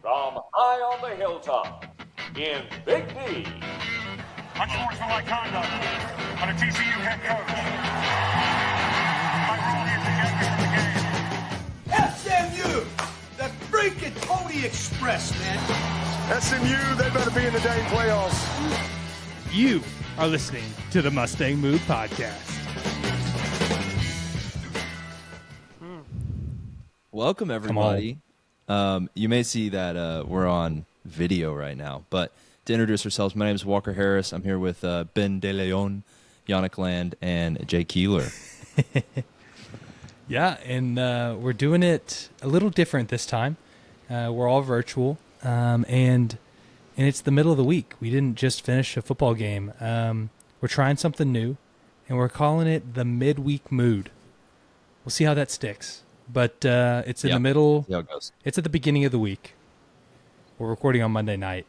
From high on the hilltop in Big D. Unsportsmanlike conduct on a TCU head coach. My role is to get me to the game. SMU! The freaking Pony Express, man. SMU, they better be in the dang playoffs. You are listening to the Mustang Mood podcast. Welcome, everybody. You may see that we're on video right now, but to introduce ourselves, my name is Walker Harris. I'm here with Ben De Leon, Yannick Land, and Jay Keeler. Yeah, and we're doing it a little different this time. We're all virtual, and it's the middle of the week. We didn't just finish a football game. We're trying something new, and we're calling it the Midweek Mood. We'll see how that sticks. But it's in the middle. See how it goes. It's at the beginning of the week. We're recording on Monday night,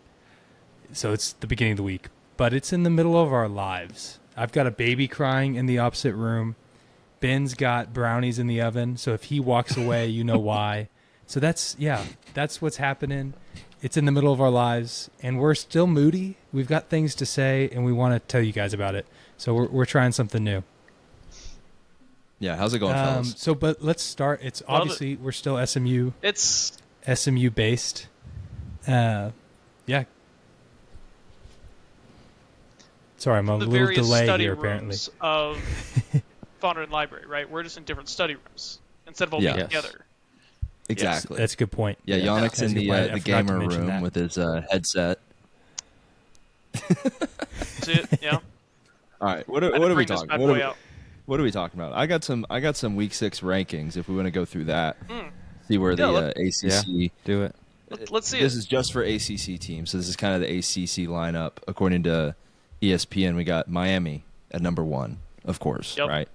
so it's the beginning of the week. But it's in the middle of our lives. I've got a baby crying in the opposite room. Ben's got brownies in the oven, so if he walks away, you know why. So that's what's happening. It's in the middle of our lives, and we're still moody. We've got things to say, and we want to tell you guys about it. So we're trying something new. Yeah, how's it going, fellas? But let's start. It's obviously we're still SMU. It's SMU based. Yeah. Sorry, I'm a the little various delay study here. Apparently, rooms of Founder and Library, right? We're just in different study rooms instead of all being together. Exactly. that's a good point. Yeah, Yannick's in the gamer room with his headset. See it? Yeah. All right, what are we talking? What are we talking about? I got some Week 6 rankings. If we want to go through that, see where the ACC do it. Let's see. This is just for ACC teams. So this is kind of the ACC lineup according to ESPN. We got Miami at number 1, of course, right?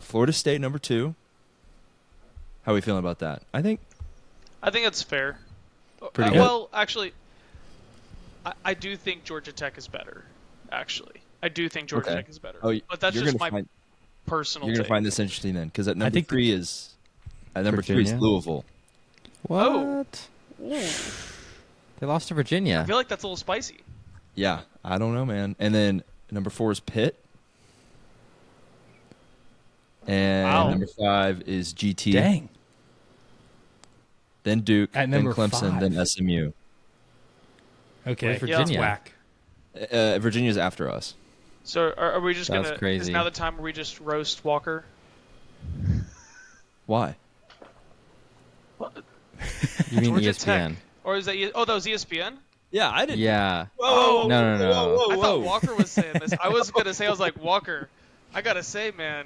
Florida State number 2. How are we feeling about that? I think it's fair. Pretty good. Well, actually, I do think Georgia Tech is better. Actually, I do think Georgia Tech is better. Oh, but that's just my personal. You're gonna take. find this interesting then, because at number 3 is Virginia. Louisville. What? They lost to Virginia. I feel like that's a little spicy. Yeah, I don't know, man. And then number 4 is Pitt. And number 5 is GT. Dang. Then Duke, At then number Clemson, 5. then SMU. Okay, Wait, Virginia. that's whack. Virginia's after us. So are we just That's gonna? crazy. Is now the time where we just roast Walker? Why? You mean Georgia ESPN? Tech. Or is that? That was ESPN. Yeah, I didn't. Yeah. Whoa, No. I thought Walker was saying this. I was gonna say, I was like, Walker, I gotta say, man,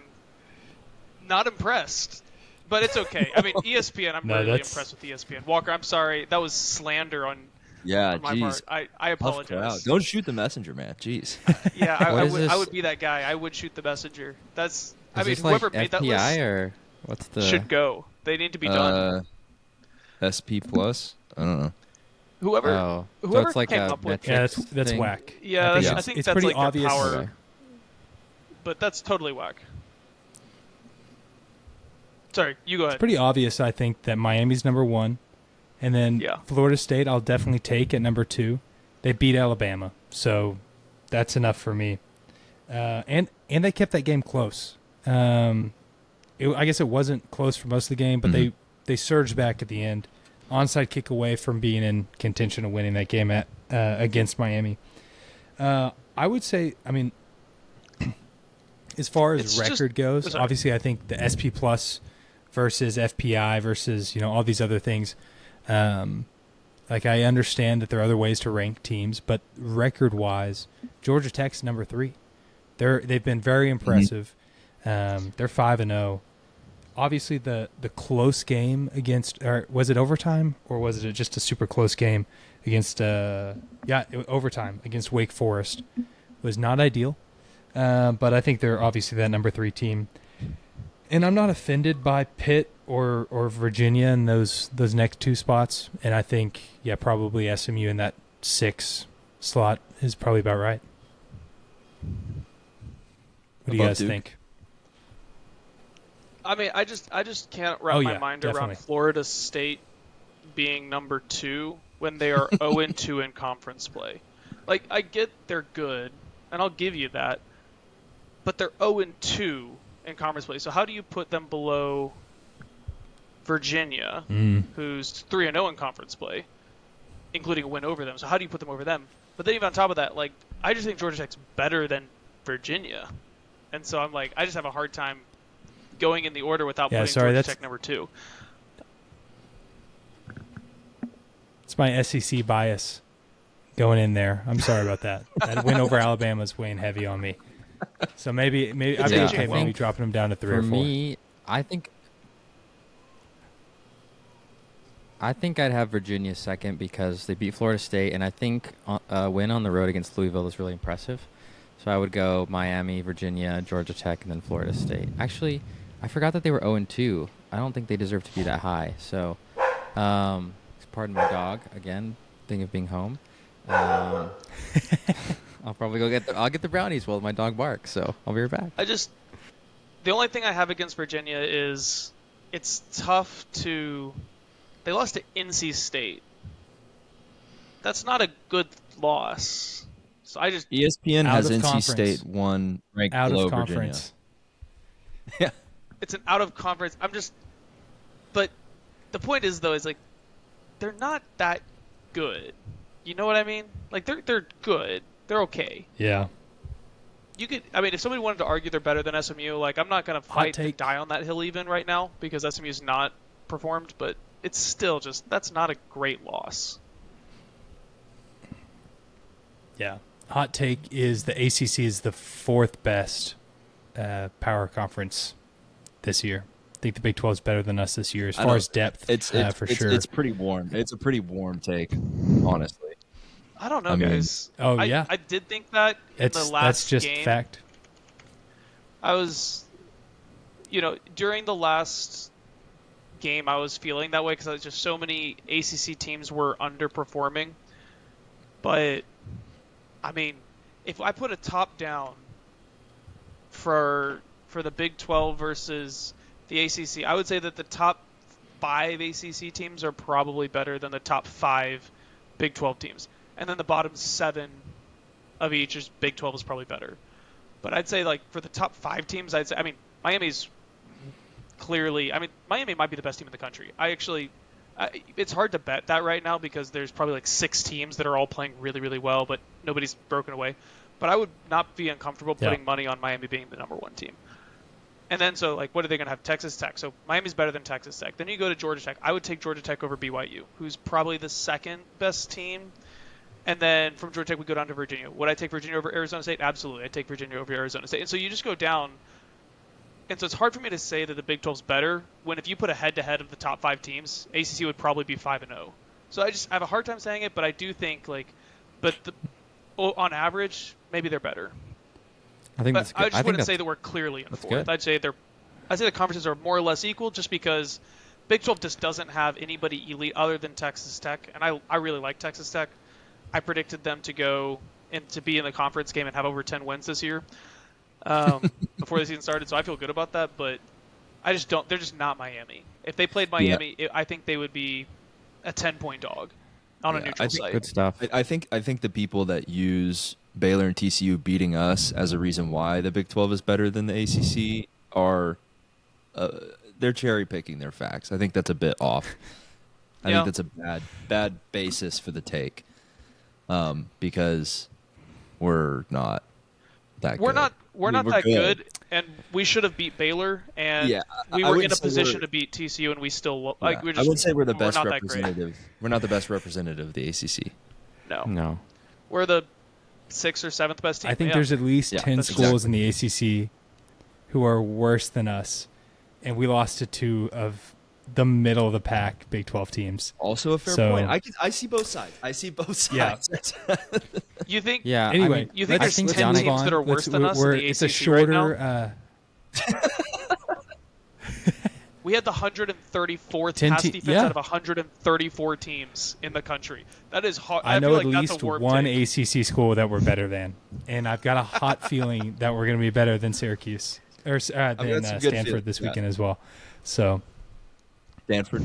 not impressed. But it's okay. I mean, ESPN, I'm really impressed with ESPN. Walker, I'm sorry, that was slander on my part. I apologize. Don't shoot the messenger, man. Jeez. Yeah, What I is would be that guy. I would shoot the messenger. That's. I Is mean, this whoever like made that FPI list or what's the? should go. They need to be done. SP plus. I don't know. Whoever So whoever it's like came a up with. Yeah, metrics that's thing. whack. Yeah, I think it's that's pretty like obvious. their power. Okay. But that's totally whack. Sorry, you go ahead. It's pretty obvious, I think, that Miami's number 1, and then Florida State I'll definitely take at number 2. They beat Alabama, so that's enough for me. And they kept that game close. I guess it wasn't close for most of the game, but they surged back at the end. Onside kick away from being in contention of winning that game against Miami. I would say, I mean, as far as record goes, obviously I think the SP Plus versus FPI versus, all these other things. Like, I understand that there are other ways to rank teams, but record-wise, Georgia Tech's number 3. They've been very impressive. They're 5-0. Obviously, the close game against, or was it overtime, or was it just a super close game against? Overtime against Wake Forest was not ideal. But I think they're obviously that number 3 team. And I'm not offended by Pitt or Virginia in those next 2 spots. And I think, probably SMU in that 6 slot is probably about right. What do you guys think? I mean, I just can't wrap my mind around Florida State being number 2 when they are 0-2 in conference play. Like, I get they're good, and I'll give you that, but they're 0-2 in conference play. So how do you put them below Virginia, who's 3-0 in conference play, including a win over them? So how do you put them over them? But then even on top of that, like, I just think Georgia Tech's better than Virginia. And so I'm like, I just have a hard time going in the order without putting Georgia Tech number 2. It's my SEC bias going in there. I'm sorry about that. That win over Alabama is weighing heavy on me. So maybe I'd be okay maybe dropping them down to 3 or 4. For me, I think I'd have Virginia second because they beat Florida State, and I think a win on the road against Louisville is really impressive. So I would go Miami, Virginia, Georgia Tech, and then Florida State. Actually, I forgot that they were 0-2. I don't think they deserve to be that high. So, pardon my dog again. Thing of being home. I'll probably go get the brownies while my dog barks. So I'll be right back. The only thing I have against Virginia is it's tough to. They lost to NC State. That's not a good loss. So I just ESPN has NC State 1 ranked below Virginia. Yeah, it's an out of conference. But the point is though, is like they're not that good. You know what I mean? Like they're good. They're okay. Yeah. You could. I mean, if somebody wanted to argue they're better than SMU, like I'm not gonna fight and die on that hill even right now because SMU's not performed, but it's still just that's not a great loss. Yeah. Hot take is the ACC is the 4th best power conference this year. I think the Big 12 is better than us this year as far as depth. It's sure. It's pretty warm. It's a pretty warm take, honestly. I don't know, guys. Yeah. I did think that in the last game. That's just fact. I was, during the last game, I was feeling that way because just so many ACC teams were underperforming. But I mean, if I put a top down for the Big 12 versus the ACC, I would say that the top 5 ACC teams are probably better than the top 5 Big 12 teams. And then the bottom 7 of each is Big 12 is probably better. But I'd say, like, for the top 5 teams, Miami's clearly, Miami might be the best team in the country. It's hard to bet that right now because there's probably like 6 teams that are all playing really, really well, but nobody's broken away. But I would not be uncomfortable putting money on Miami being the number 1 team. And then, so, like, what are they going to have? Texas Tech. So Miami's better than Texas Tech. Then you go to Georgia Tech. I would take Georgia Tech over BYU, who's probably the 2nd best team. And then from Georgia Tech, we go down to Virginia. Would I take Virginia over Arizona State? Absolutely. I'd take Virginia over Arizona State. And so you just go down. And so it's hard for me to say that the Big 12's better when if you put a head-to-head of the top 5 teams, ACC would probably be 5-0. So I have a hard time saying it, but I do think, on average, maybe they're better. I think that's good. I just wouldn't say that we're clearly in 4th. I'd say the conferences are more or less equal just because Big 12 just doesn't have anybody elite other than Texas Tech. And I really like Texas Tech. I predicted them to go and to be in the conference game and have over 10 wins this year before the season started. So I feel good about that, but I just don't. They're just not Miami. If they played Miami, I think they would be a 10-point dog on a neutral site. Good stuff. I think the people that use Baylor and TCU beating us as a reason why the Big 12 is better than the ACC are they're cherry picking their facts. I think that's a bit off. I think that's a bad basis for the take. Because we're not that good. We're not that good, and we should have beat Baylor, and we were in a position to beat TCU, and we still I would say we're the best representative. We're not the best representative of the ACC. No. We're the 6th or 7th best team. I think there's at least 10 schools in the ACC who are worse than us, and we lost to 2 of the middle of the pack Big 12 teams. Also a fair point. I see both sides. Yeah. You think? Yeah. Anyway, you think there's 10 teams that are worse than us in the ACC it's a shorter. Right we had the 134th pass defense out of 134 teams in the country. That is hard. I know feel at least one ACC school that we're better than, and I've got a hot feeling that we're going to be better than Syracuse or than Stanford this weekend as well. So. Stanford.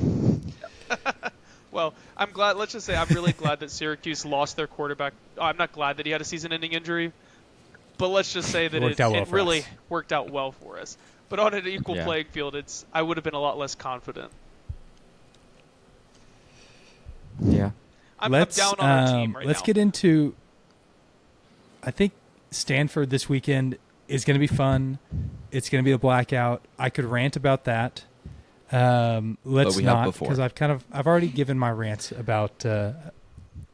Well, I'm glad. Let's just say I'm really glad that Syracuse lost their quarterback. I'm not glad that he had a season-ending injury, but let's just say that it really worked out well for us. But on an equal playing field, I would have been a lot less confident. Yeah. I'm down on our team right now. Let's get into. I think Stanford this weekend is going to be fun. It's going to be a blackout. I could rant about that. Let's not, because I've already given my rants about.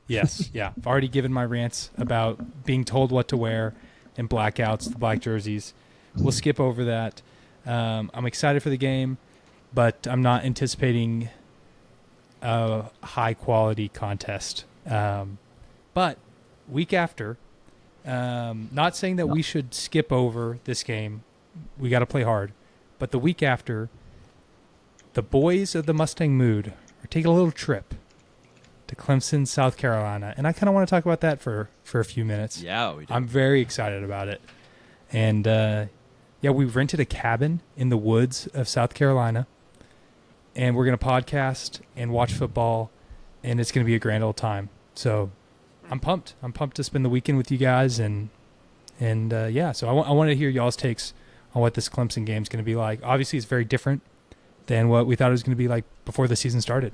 Yes, yeah, I've already given my rants about being told what to wear and blackouts, the black jerseys. We'll skip over that. I'm excited for the game, but I'm not anticipating a high-quality contest. But week after, not saying that we should skip over this game. We got to play hard. But the week after, the boys of the Mustang Mood are taking a little trip to Clemson, South Carolina. And I kind of want to talk about that for a few minutes. Yeah, we do. I'm very excited about it. And, we rented a cabin in the woods of South Carolina. And we're going to podcast and watch football. And it's going to be a grand old time. So I'm pumped. I'm pumped to spend the weekend with you guys. So I want to hear y'all's takes on what this Clemson game is going to be like. Obviously, it's very different than what we thought it was going to be like before the season started.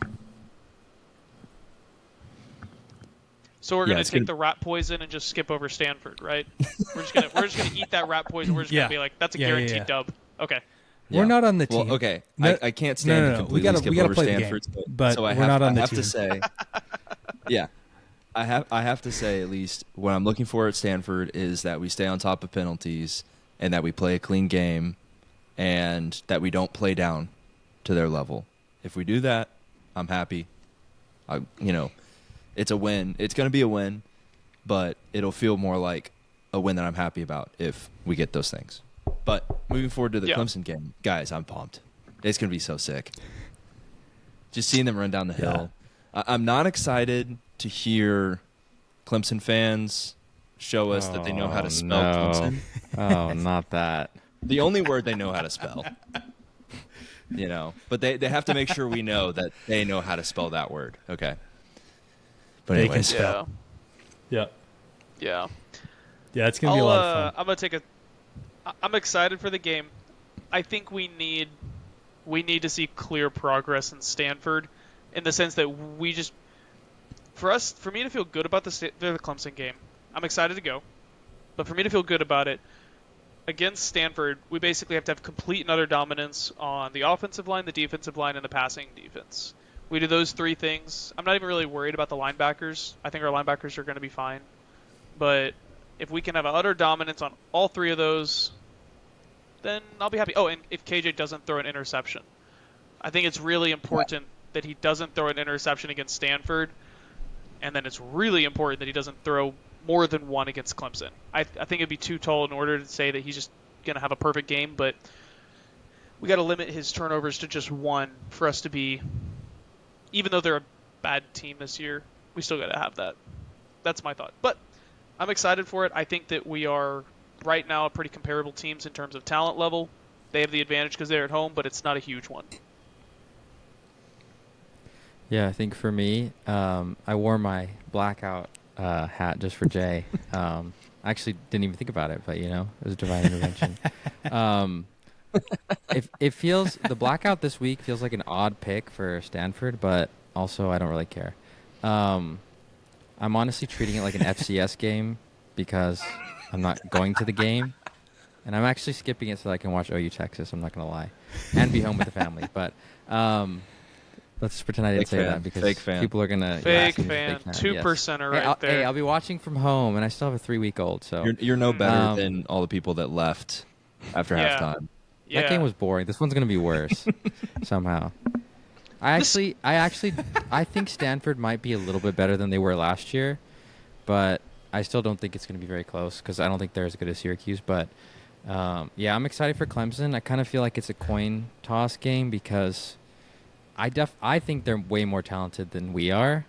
So we're going to take the rat poison and just skip over Stanford, right? We're just going to eat that rat poison. We're just going to be like, that's a guaranteed dub. Okay. Yeah. We're not on the team. Well, okay. I can't stand to completely skip over Stanford. But we're not on the team. I have to say, yeah. I have to say, at least what I'm looking for at Stanford is that we stay on top of penalties and that we play a clean game and that we don't play down to their level. If we do that, I'm happy. It's a win. It's going to be a win, but it'll feel more like a win that I'm happy about if we get those things. But moving forward to the Clemson game, guys, I'm pumped. It's going to be so sick. Just seeing them run down the hill. I'm not excited to hear Clemson fans show us that they know how to spell Clemson. Oh, not that. The only word they know how to spell. But they have to make sure we know that they know how to spell that word. Okay. But anyways. Yeah. Yeah, it's going to be a lot of fun. I'm excited for the game. I think we need to see clear progress in Stanford in the sense that for me to feel good about the Clemson game, I'm excited to go. But for me to feel good about it, against Stanford, we basically have to have complete and utter dominance on the offensive line, the defensive line, and the passing defense. We do those three things. I'm not even really worried about the linebackers. I think our linebackers are going to be fine. But if we can have utter dominance on all three of those, then I'll be happy. Oh, and if KJ doesn't throw an interception. I think it's really important that he doesn't throw an interception against Stanford, and then it's really important that he doesn't throw more than one against Clemson. I think it'd be too tall in order to say that he's just going to have a perfect game, but we got to limit his turnovers to just one for us to be, even though they're a bad team this year, we still got to have that. That's my thought. But I'm excited for it. I think that we are right now pretty comparable teams in terms of talent level. They have the advantage because they're at home, but it's not a huge one. Yeah, I think for me, I wore my blackout hat just for Jay. I actually didn't even think about it, but it was a divine intervention. It feels the blackout this week feels like an odd pick for Stanford, but also I don't really care. I'm honestly treating it like an FCS game because I'm not going to the game, and I'm actually skipping it so I can watch OU Texas. I'm not gonna lie, and be home with the family. But let's just pretend I didn't say that because people are gonna fake fan. 2% are right there. Hey, I'll be watching from home, and I still have a 3-week-old. So you're no better than all the people that left after halftime. Yeah. That game was boring. This one's gonna be worse somehow. I think Stanford might be a little bit better than they were last year, but I still don't think it's going to be very close because I don't think they're as good as Syracuse. But I'm excited for Clemson. I kind of feel like it's a coin toss game because I think they're way more talented than we are.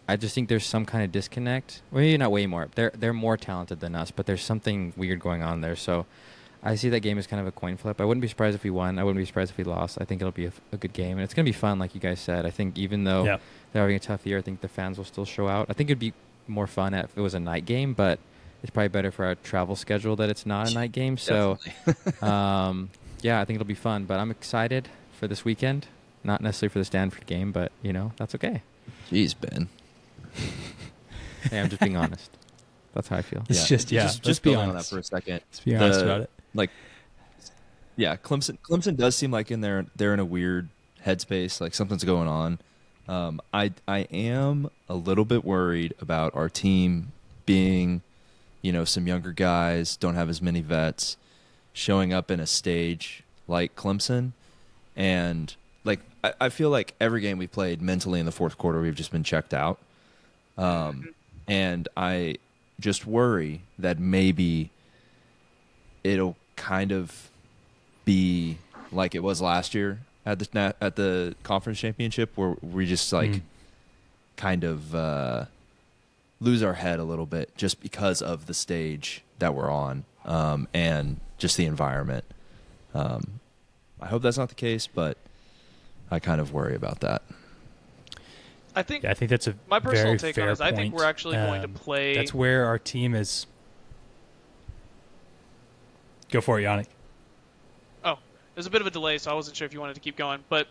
I just think there's some kind of disconnect. Well, maybe not way more. They're more talented than us, but there's something weird going on there. So I see that game as kind of a coin flip. I wouldn't be surprised if we won. I wouldn't be surprised if we lost. I think it'll be a good game. And it's going to be fun, like you guys said. I think even though they're having a tough year, I think the fans will still show out. I think it'd be more fun if it was a night game, but it's probably better for our travel schedule that it's not a night game. So, yeah, I think it'll be fun. But I'm excited for this weekend. Not necessarily for the Stanford game, but, that's okay. Jeez, Ben. Hey, I'm just being honest. That's how I feel. It's just be on that honest for a second. Let's be honest about it. Like, yeah, Clemson does seem like they're in a weird headspace. Like something's going on. I am a little bit worried about our team being, some younger guys, don't have as many vets, showing up in a stage like Clemson, and like I feel like every game we played mentally in the fourth quarter, we've just been checked out, and I just worry that maybe it'll kind of be like it was last year at the conference championship, where we just kind of lose our head a little bit just because of the stage that we're on, and just the environment. I hope that's not the case, but I kind of worry about that. I think that's a my personal very take fair on it is point. I think we're actually going to play. That's where our team is. Go for it, Yannick. Oh, there's a bit of a delay, so I wasn't sure if you wanted to keep going. But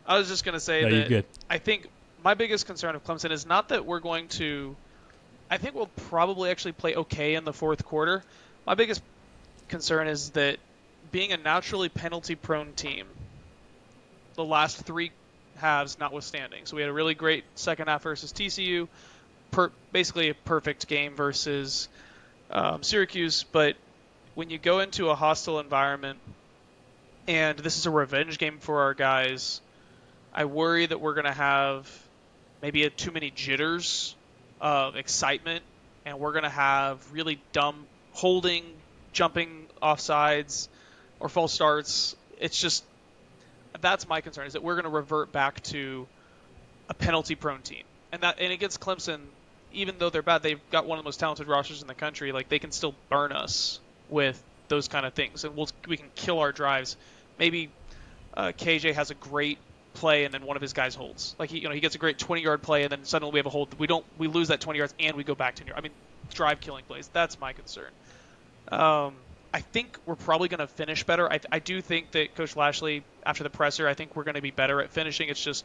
I was just going to say that you're good. I think my biggest concern of Clemson is not that we're going to. I think we'll probably actually play okay in the fourth quarter. My biggest concern is that being a naturally penalty-prone team, the last three halves notwithstanding. So we had a really great second half versus TCU, basically a perfect game versus Syracuse. But when you go into a hostile environment, and this is a revenge game for our guys, I worry that we're going to have maybe too many jitters of excitement, and we're going to have really dumb holding, jumping offsides, or false starts. It's just, that's my concern, is that we're going to revert back to a penalty-prone team. And against Clemson, even though they're bad, they've got one of the most talented rosters in the country. Like, they can still burn us with those kind of things, and we can kill our drives. Maybe KJ has a great play, and then one of his guys holds. Like, he gets a great 20-yard play, and then suddenly we have a hold. We lose that 20 yards, and we go back 10 yards. I mean, drive-killing plays. That's my concern. I think we're probably going to finish better. I do think that Coach Lashley, after the presser, I think we're going to be better at finishing. It's just,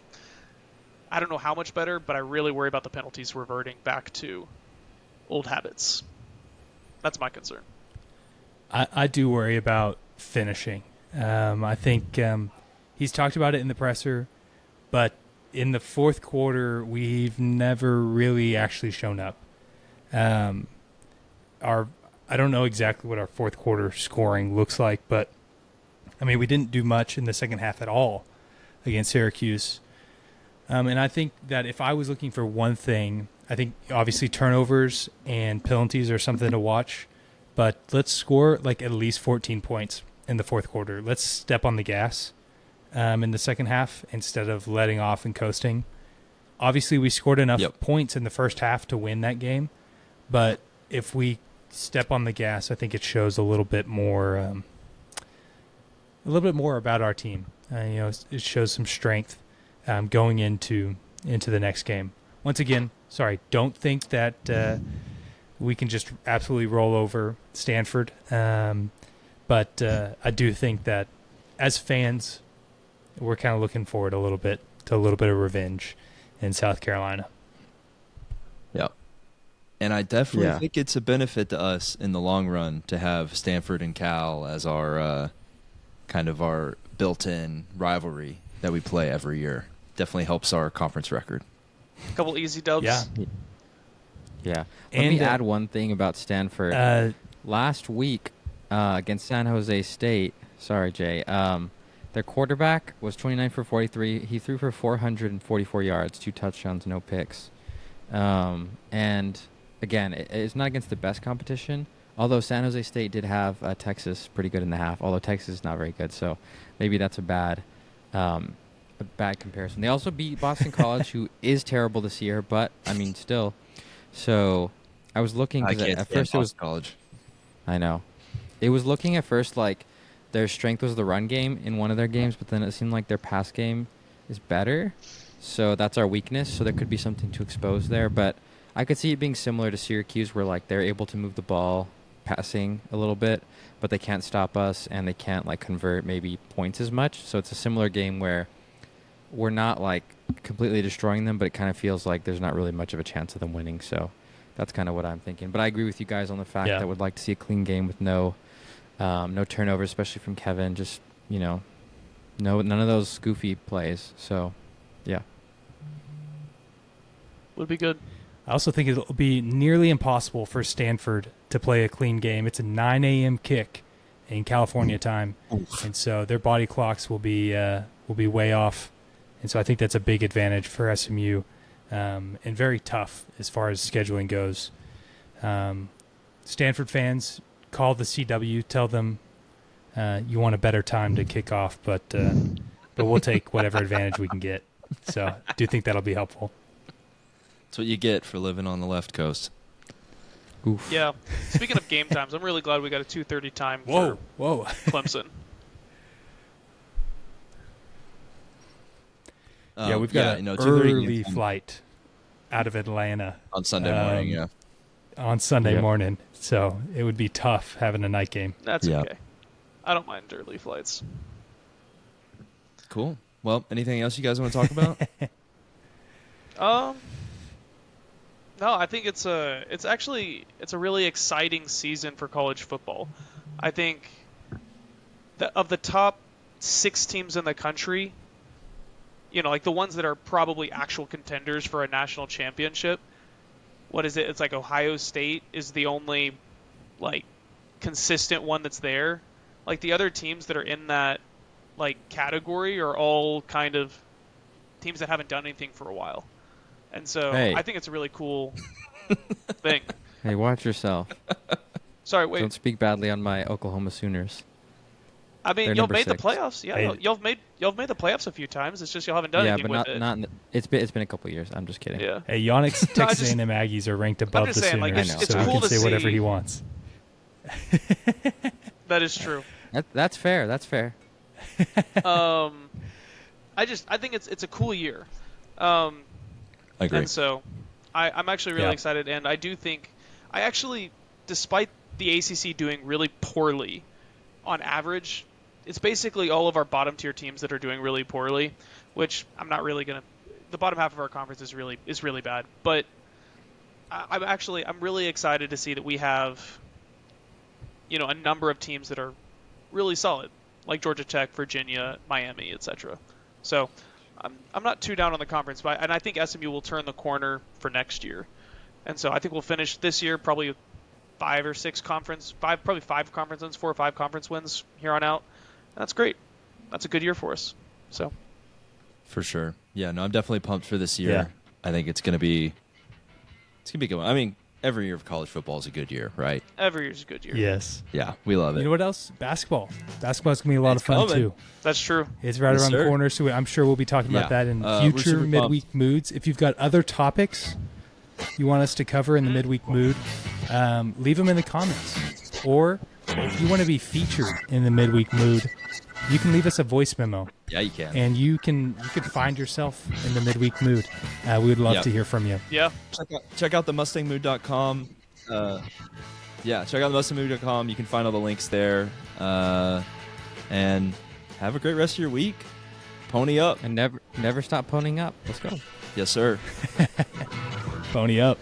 I don't know how much better, but I really worry about the penalties reverting back to old habits. That's my concern. I do worry about finishing. I think he's talked about it in the presser, but in the fourth quarter, we've never really actually shown up. I don't know exactly what our fourth quarter scoring looks like, but I mean, we didn't do much in the second half at all against Syracuse. And I think that if I was looking for one thing, I think obviously turnovers and penalties are something to watch, but let's score like at least 14 points in the fourth quarter. Let's step on the gas in the second half instead of letting off and coasting. Obviously, we scored enough points in the first half to win that game, but if we step on the gas, I think it shows a little bit more about our team. It shows some strength going into the next game. Once again, don't think that we can just absolutely roll over Stanford, but I do think that as fans, we're kind of looking forward a little bit to a little bit of revenge in South Carolina. Yeah. And I definitely think it's a benefit to us in the long run to have Stanford and Cal as our kind of our built-in rivalry that we play every year. Definitely helps our conference record. A couple easy dubs. Yeah. Let me add one thing about Stanford. Last week against San Jose State, sorry, Jay, their quarterback was 29 for 43. He threw for 444 yards, 2 touchdowns, no picks. And again, it's not against the best competition, although San Jose State did have Texas pretty good in the half, although Texas is not very good, so maybe that's a bad comparison. They also beat Boston College, who is terrible this year, but, I mean, still. So I was looking, because at first it was College. I know. it was looking at first like their strength was the run game in one of their games, but then it seemed like their pass game is better. So that's our weakness. So there could be something to expose there. But I could see it being similar to Syracuse, where like they're able to move the ball passing a little bit, but they can't stop us and they can't like convert maybe points as much. So it's a similar game where we're not like completely destroying them, but it kind of feels like there's not really much of a chance of them winning. So that's kind of what I'm thinking. But I agree with you guys on the fact that I would like to see a clean game with no turnovers, especially from Kevin. Just, none of those goofy plays. So, yeah. Would be good. I also think it'll be nearly impossible for Stanford to play a clean game. It's a 9 a.m. kick in California time, and so their body clocks will be way off. And so I think that's a big advantage for SMU, and very tough as far as scheduling goes. Stanford fans, call the CW, tell them you want a better time to kick off, but we'll take whatever advantage we can get. So I do think that'll be helpful. That's what you get for living on the left coast. Oof. Yeah. Speaking of game times, I'm really glad we got a 2:30 time for Clemson. Yeah, we've got an early flight out of Atlanta on Sunday morning. Yeah, on Sunday morning. So it would be tough having a night game. That's okay. I don't mind early flights. Cool. Well, anything else you guys want to talk about? No, I think it's a really exciting season for college football. I think that of the top 6 teams in the country, like the ones that are probably actual contenders for a national championship, what is it? It's like Ohio State is the only like consistent one that's there. Like the other teams that are in that like category are all kind of teams that haven't done anything for a while. And so I think it's a really cool thing. Hey, watch yourself. Sorry, wait. Don't speak badly on my Oklahoma Sooners. I mean, y'all made the playoffs. Yeah, y'all made the playoffs a few times. It's just y'all haven't done anything with it. Yeah, but it's been a couple of years. I'm just kidding. Yeah. Hey, Yannick's Texas A&M Aggies are ranked above the Sooners, like, it's so cool he can to say whatever see. he wants. That is true. That's fair. That's fair. I think it's a cool year. I agree. And so I'm actually really excited, and I do think despite the ACC doing really poorly on average, it's basically all of our bottom tier teams that are doing really poorly, which I'm not really gonna. The bottom half of our conference is really bad, but I'm really excited to see that we have, a number of teams that are really solid, like Georgia Tech, Virginia, Miami, etc. So I'm not too down on the conference, and I think SMU will turn the corner for next year, and so I think we'll finish this year probably with 4 or 5 conference wins here on out. That's great. That's a good year for us. So, for sure. Yeah, no, I'm definitely pumped for this year. Yeah. I think it's gonna be a good one. I mean, every year of college football is a good year, right? Every year's a good year. Yes. Yeah, we love it. You know what else? Basketball. Basketball's going to be a lot of fun, too. That's true. It's right around the corner, so I'm sure we'll be talking about that in future Midweek Moods. If you've got other topics you want us to cover in the Midweek Mood, leave them in the comments. Or if you want to be featured in the Midweek Mood, you can leave us a voice memo. Yeah, you can. And you could find yourself in the Midweek Mood. We would love to hear from you. Yeah. Check out the MustangMood.com. Check out the MustangMood.com. You can find all the links there. And have a great rest of your week. Pony up. And never stop ponying up. Let's go. Yes, sir. Pony up.